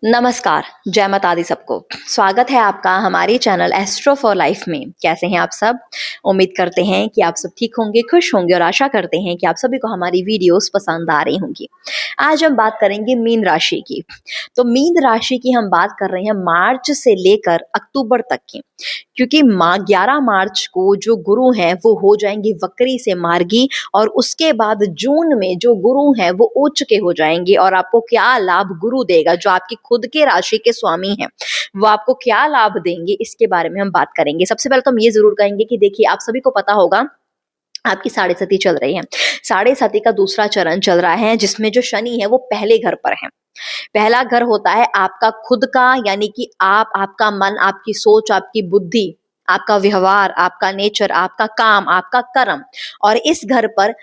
नमस्कार, जय माता दी सबको। स्वागत है आपका हमारे चैनल एस्ट्रो फॉर लाइफ में। कैसे हैं आप सब? उम्मीद करते हैं कि आप सब ठीक होंगे, खुश होंगे और आशा करते हैं कि आप सभी को हमारी वीडियोस पसंद आ रही होंगी। आज हम बात करेंगे मीन राशि की। तो मीन राशि की हम बात कर रहे हैं मार्च से लेकर अक्टूबर तक की, क्योंकि 11 मार्च को जो गुरु हैं वो हो जाएंगे वक्री से मार्गी, और उसके बाद जून में जो गुरु हैं वो उच्च के हो जाएंगे। और आपको क्या लाभ गुरु देगा, जो आपकी खुद के राशि के स्वामी हैं वो आपको क्या लाभ देंगे, इसके बारे में हम बात करेंगे। सबसे पहले तो हम ये जरूर कहेंगे कि देखिए, आप सभी को पता होगा आपकी साढ़े सती चल रही है। साढ़े सती का दूसरा चरण चल रहा है, जिसमें जो शनि है वो पहले घर पर है। पहला घर होता है आपका खुद का, यानी कि आप, आपका मन, आपकी सोच, आपकी बुद्धि, आपका व्यवहार, आपका नेचर, आपका काम, आपका कर्म। और इस घर पर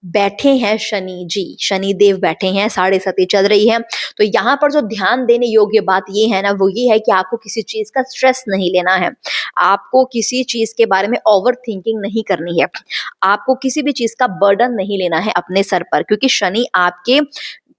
बैठे हैं शनि जी, शनि देव बैठे हैं, साढ़े सती चल रही है। तो यहाँ पर जो ध्यान देने योग्य बात ये है ना, वो ये है कि आपको किसी चीज का स्ट्रेस नहीं लेना है। आपको किसी चीज के बारे में ओवर थिंकिंग नहीं करनी है। आपको किसी भी चीज का बर्डन नहीं लेना है अपने सर पर, क्योंकि शनि आपके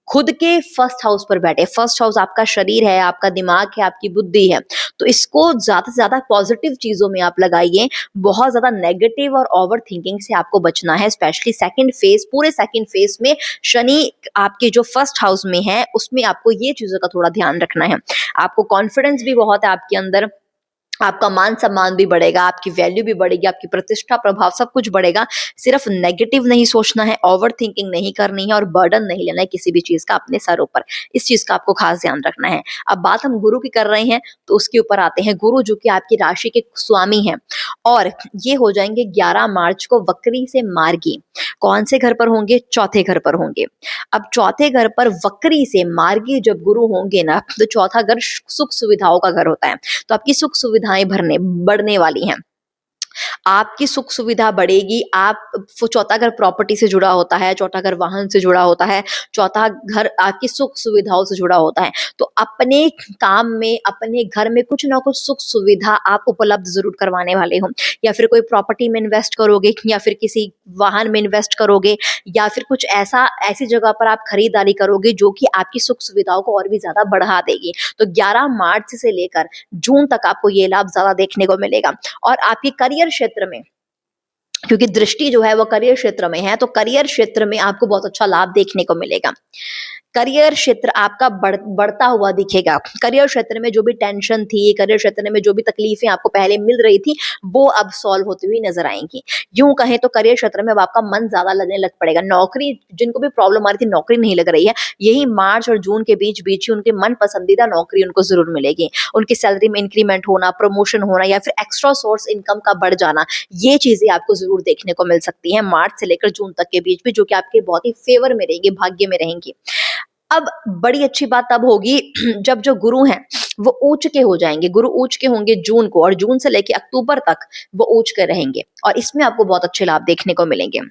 खुद के फर्स्ट हाउस पर बैठे। फर्स्ट हाउस आपका शरीर है, आपका दिमाग है, आपकी बुद्धि है। तो इसको ज्यादा से ज्यादा पॉजिटिव चीजों में आप लगाइए। बहुत ज्यादा नेगेटिव और ओवर थिंकिंग से आपको बचना है। स्पेशली सेकंड फेज, पूरे सेकंड फेज में शनि आपके जो फर्स्ट हाउस में है, उसमें आपको ये चीजों का थोड़ा ध्यान रखना है। आपको कॉन्फिडेंस भी बहुत है आपके अंदर, आपका मान सम्मान भी बढ़ेगा, आपकी वैल्यू भी बढ़ेगी, आपकी प्रतिष्ठा, प्रभाव सब कुछ बढ़ेगा। सिर्फ नेगेटिव नहीं सोचना है, ओवर थिंकिंग नहीं करनी है, और बर्डन नहीं लेना है किसी भी चीज का अपने सर ऊपर। इस चीज का आपको खास ध्यान रखना है। अब बात हम गुरु की कर रहे हैं, तो उसके ऊपर आते हैं। गुरु जो कि आपकी राशि के स्वामी हैं, और ये हो जाएंगे 11 मार्च को वक्री से मार्गी। कौन से घर पर होंगे? चौथे घर पर होंगे। अब चौथे घर पर वक्री से मार्गी जब गुरु होंगे ना, तो चौथा घर सुख सुविधाओं का घर होता है। तो आपकी सुख सुविधाएं भरने बढ़ने वाली हैं। आपकी सुख सुविधा बढ़ेगी। आप, चौथा घर प्रॉपर्टी से जुड़ा होता है, चौथा घर वाहन से जुड़ा होता है, चौथा घर आपकी सुख सुविधाओं से जुड़ा होता है। तो अपने काम में, अपने घर में कुछ ना कुछ सुख सुविधा आप उपलब्ध जरूर करवाने वाले हो। या फिर कोई प्रॉपर्टी में इन्वेस्ट करोगे, या फिर किसी वाहन में इन्वेस्ट करोगे, या फिर कुछ ऐसा, ऐसी जगह पर आप खरीदारी करोगे जो कि आपकी सुख सुविधाओं को और भी ज्यादा बढ़ा देगी। तो 11 मार्च से लेकर जून तक आपको ये लाभ ज्यादा देखने को मिलेगा। और आपके करियर क्षेत्र में, क्योंकि दृष्टि जो है वो करियर क्षेत्र में है, तो करियर क्षेत्र में आपको बहुत अच्छा लाभ देखने को मिलेगा। करियर क्षेत्र आपका बढ़ता हुआ दिखेगा। करियर क्षेत्र में जो भी टेंशन थी, करियर क्षेत्र में जो भी तकलीफें आपको पहले मिल रही थी, वो अब सॉल्व होती हुई नजर आएंगी। यूं कहें तो करियर क्षेत्र में अब आपका मन ज्यादा लगने लग पड़ेगा। नौकरी, जिनको भी प्रॉब्लम आ रही थी, नौकरी नहीं लग रही है, यही मार्च और जून के बीच बीच ही उनके मन पसंदीदा नौकरी उनको जरूर मिलेगी। उनकी सैलरी में इंक्रीमेंट होना, प्रमोशन होना, या फिर एक्स्ट्रा सोर्स इनकम का बढ़ जाना, ये चीजें आपको जरूर देखने को मिल सकती है मार्च से लेकर जून तक के बीच भी, जो कि आपके बहुत ही फेवर में रहेंगी, भाग्य में रहेंगी। अब बड़ी अच्छी बात तब होगी जब जो गुरु हैं वो उच्च के हो जाएंगे। गुरु उच्च के होंगे जून को, और जून से लेके अक्टूबर तक वो उच्च के रहेंगे, और इसमें आपको बहुत अच्छे लाभ देखने को मिलेंगे।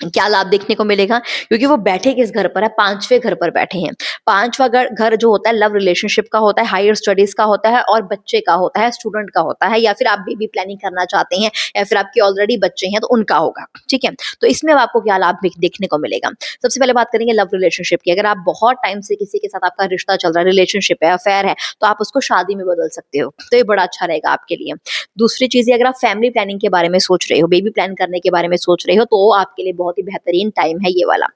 क्या लाभ देखने को मिलेगा? क्योंकि वो बैठे किस घर पर है? पांचवें घर पर बैठे हैं। पांचवा घर जो होता है लव रिलेशनशिप का होता है, हायर स्टडीज का होता है, और बच्चे का होता है, स्टूडेंट का होता है, या फिर आप बेबी प्लानिंग करना चाहते हैं, या फिर आपके ऑलरेडी बच्चे हैं तो उनका होगा। ठीक है, तो इसमें अब आपको क्या लाभ देखने को मिलेगा? सबसे पहले बात करेंगे लव रिलेशनशिप की। अगर आप बहुत टाइम से किसी के साथ आपका रिश्ता चल रहा है, रिलेशनशिप है, अफेयर है, तो आप उसको शादी में बदल सकते हो। तो ये बड़ा अच्छा रहेगा आपके लिए। दूसरी चीज, अगर आप फैमिली प्लानिंग के बारे में सोच रहे हो, बेबी प्लान करने के बारे में सोच रहे हो, तो आपके लिए बहुत ही बेहतरीन टाइम है ये वाला।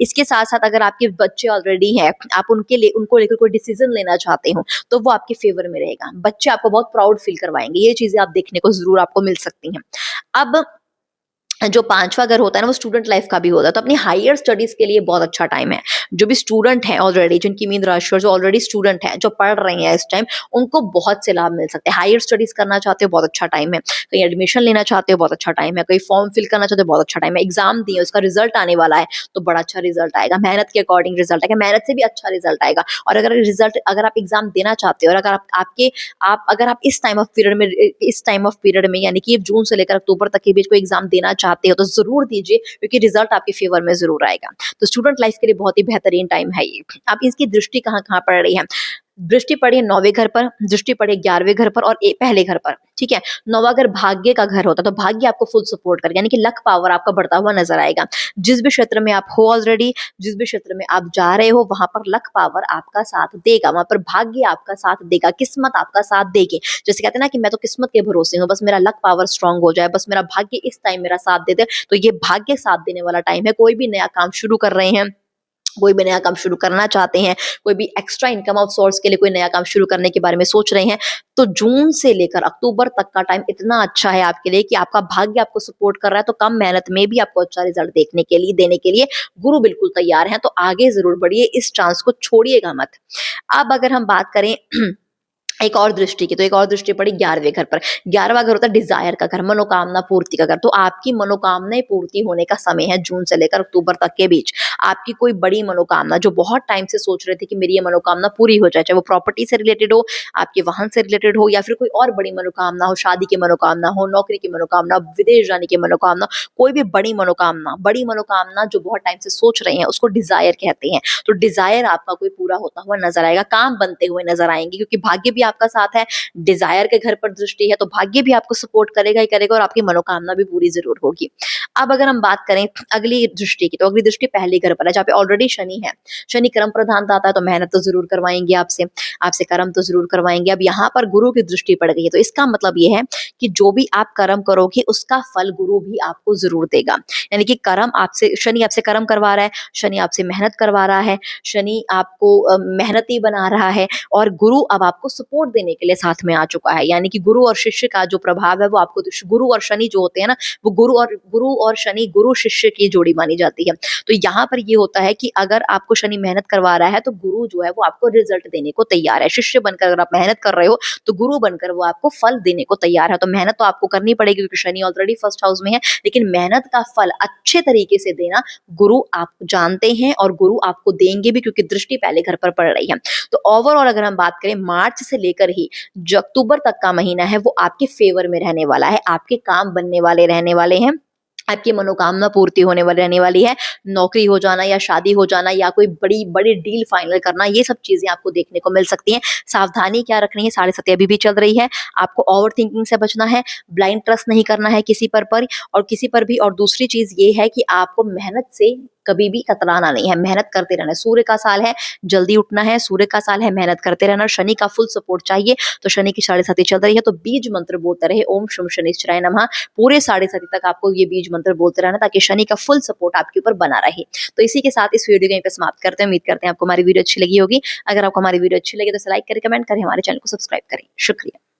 इसके साथ साथ अगर आपके बच्चे ऑलरेडी हैं, आप उनको लेकर कोई डिसीजन लेना चाहते हो, तो वो आपके फेवर में रहेगा। बच्चे आपको बहुत प्राउड फील करवाएंगे। ये चीजें आप देखने को जरूर आपको मिल सकती हैं। अब जो पांचवा घर होता है ना, वो स्टूडेंट लाइफ का भी होता है। तो अपनी हायर स्टडीज के लिए बहुत अच्छा टाइम है। जो भी स्टूडेंट हैं ऑलरेडी, जिनकी मीन राशि, और जो ऑलरेडी स्टूडेंट हैं, जो पढ़ रहे हैं इस टाइम, उनको बहुत से लाभ मिल सकते हैं। हायर स्टडीज करना चाहते हो, बहुत अच्छा टाइम है। कहीं एडमिशन लेना चाहते हो, बहुत अच्छा टाइम है। कहीं फॉर्म फिल करना चाहते हो, बहुत अच्छा टाइम है। एग्जाम दिए, उसका रिजल्ट आने वाला है, तो बड़ा अच्छा रिजल्ट आएगा। मेहनत के अकॉर्डिंग रिजल्ट आएगा, मेहनत से भी अच्छा रिजल्ट आएगा। और अगर आप एग्जाम देना चाहते हो, और अगर आप इस टाइम ऑफ पीरियड में, यानी कि जून से लेकर अक्टूबर तक के बीच कोई एग्जाम देना चाहते हो, तो जरूर दीजिए, क्योंकि रिजल्ट आपके फेवर में जरूर आएगा। तो स्टूडेंट लाइफ के लिए बहुत ही बेहतरीन टाइम है ये। आप इसकी दृष्टि कहाँ कहाँ पड़ रही है? दृष्टि पड़ी है 9वें घर पर, दृष्टि पड़ी है 11वें घर पर और पहले घर पर, ठीक है। 9वां घर भाग्य का घर होता है, तो भाग्य आपको फुल सपोर्ट करेगा, यानी कि लक पावर आपका बढ़ता हुआ नजर आएगा। जिस भी क्षेत्र में आप हो ऑलरेडी, जिस भी क्षेत्र में आप जा रहे हो, वहां पर लक पावर आपका साथ देगा, वहां पर भाग्य आपका साथ देगा, किस्मत आपका साथ देगी। जैसे कहते हैं ना कि मैं तो किस्मत के भरोसे हूँ, बस मेरा लक पावर स्ट्रांग हो जाए, बस मेरा भाग्य इस टाइम मेरा साथ दे दे। तो ये भाग्य साथ देने वाला टाइम है। कोई भी नया काम शुरू कर रहे हैं, कोई भी नया काम शुरू करना चाहते हैं, कोई भी एक्स्ट्रा इनकम ऑफ सोर्स के लिए कोई नया काम शुरू करने के बारे में सोच रहे हैं, तो जून से लेकर अक्टूबर तक का टाइम इतना अच्छा है आपके लिए कि आपका भाग्य आपको सपोर्ट कर रहा है। तो कम मेहनत में भी आपको अच्छा रिजल्ट देखने के लिए, देने के लिए गुरु बिल्कुल तैयार हैं। तो आगे जरूर बढ़िए, इस चांस को छोड़िएगा मत। अब अगर हम बात करें एक और दृष्टि की, तो एक और दृष्टि पड़ी 11वें घर पर। 11वां घर होता है डिजायर का घर, मनोकामना पूर्ति का घर। तो आपकी मनोकामनाएं पूर्ति होने का समय है जून से लेकर अक्टूबर तक के बीच। आपकी कोई बड़ी मनोकामना जो बहुत टाइम से सोच रहे थे कि मेरी ये मनोकामना पूरी हो जाए, चाहे वो प्रॉपर्टी से रिलेटेड हो, आपके वाहन से रिलेटेड हो, या फिर कोई और बड़ी मनोकामना हो, शादी की मनोकामना हो, नौकरी की मनोकामना, विदेश जाने की मनोकामना, कोई भी बड़ी मनोकामना जो बहुत टाइम से सोच रहे हैं, उसको डिजायर कहते हैं। तो डिजायर आपका कोई पूरा होता हुआ नजर आएगा, काम बनते हुए नजर आएंगे, क्योंकि भाग्य भी आपका साथ है, डिजायर के घर पर दृष्टि है, तो भाग्य भी आपको सपोर्ट करेगा ही करेगा और आपकी मनोकामना भी पूरी जरूर होगी। अब अगर हम बात करें अगली दृष्टि की, तो अगली दृष्टि पहले घर पर है, जहाँ पे ऑलरेडी शनि है। शनि कर्म प्रधान आता है, तो मेहनत तो जरूर करवाएंगे आपसे, आपसे कर्म तो जरूर करवाएंगे। अब यहाँ पर गुरु की दृष्टि पड़ गई है, तो इसका मतलब ये है कि जो भी आप कर्म करोगे उसका फल गुरु भी आपको जरूर देगा। यानी कि कर्म आपसे, शनि आपसे कर्म करवा रहा है, शनि आपसे मेहनत करवा रहा है, शनि आपको मेहनती बना रहा है, और गुरु अब आपको सपोर्ट देने के लिए साथ में आ चुका है। यानी कि गुरु और शिष्य का जो प्रभाव है वो आपको, गुरु और शनि जो होते हैं ना, वो गुरु और शनि, गुरु शिष्य की जोड़ी मानी जाती है। तो यहाँ पर ये होता है कि अगर आपको शनि मेहनत करवा रहा है, तो गुरु जो है वो आपको रिजल्ट देने को तैयार है। शिष्य बनकर अगर आप मेहनत कर रहे हो, तो गुरु बनकर वो आपको फल देने को तैयार है। तो मेहनत तो आपको करनी पड़ेगी, क्योंकि शनि ऑलरेडी फर्स्ट हाउस में है, लेकिन मेहनत का फल अच्छे तरीके से देना गुरु आप जानते हैं, और गुरु आपको देंगे भी, क्योंकि दृष्टि पहले घर पर पड़ रही है। तो ओवरऑल अगर हम बात करें, मार्च से लेकर ही जो अक्टूबर तक का महीना है वो आपके फेवर में रहने वाला है, आपके काम बनने वाले रहने वाले हैं, आपकी मनोकामना पूर्ति होने वाली रहने वाली है। नौकरी हो जाना, या शादी हो जाना, या कोई बड़ी बड़ी डील फाइनल करना, ये सब चीजें आपको देखने को मिल सकती हैं। सावधानी क्या रखनी है, 7.5 अभी भी चल रही है, आपको ओवर थिंकिंग से बचना है, ब्लाइंड ट्रस्ट नहीं करना है किसी पर और किसी पर भी। और दूसरी चीज ये है कि आपको मेहनत से कभी भी कतराना नहीं है, मेहनत करते रहना है। सूर्य का साल है, जल्दी उठना है, सूर्य का साल है, मेहनत करते रहना। शनि का फुल सपोर्ट चाहिए, तो शनि की 7.5 चल रही है, तो बीज मंत्र बोलते रहे, ओम शम शनिश्चराय नमः, पूरे 7.5 तक आपको ये बीज मंत्र बोलते रहना, ताकि शनि का फुल सपोर्ट आपके ऊपर बना रहे। तो इसी के साथ इस वीडियो को यहीं पे समाप्त करते हैं। उम्मीद करते हैं आपको हमारी वीडियो अच्छी लगी होगी। अगर आपको हमारी वीडियो अच्छी लगी तो लाइक करें, कमेंट करें, हमारे चैनल को सब्सक्राइब करें। शुक्रिया।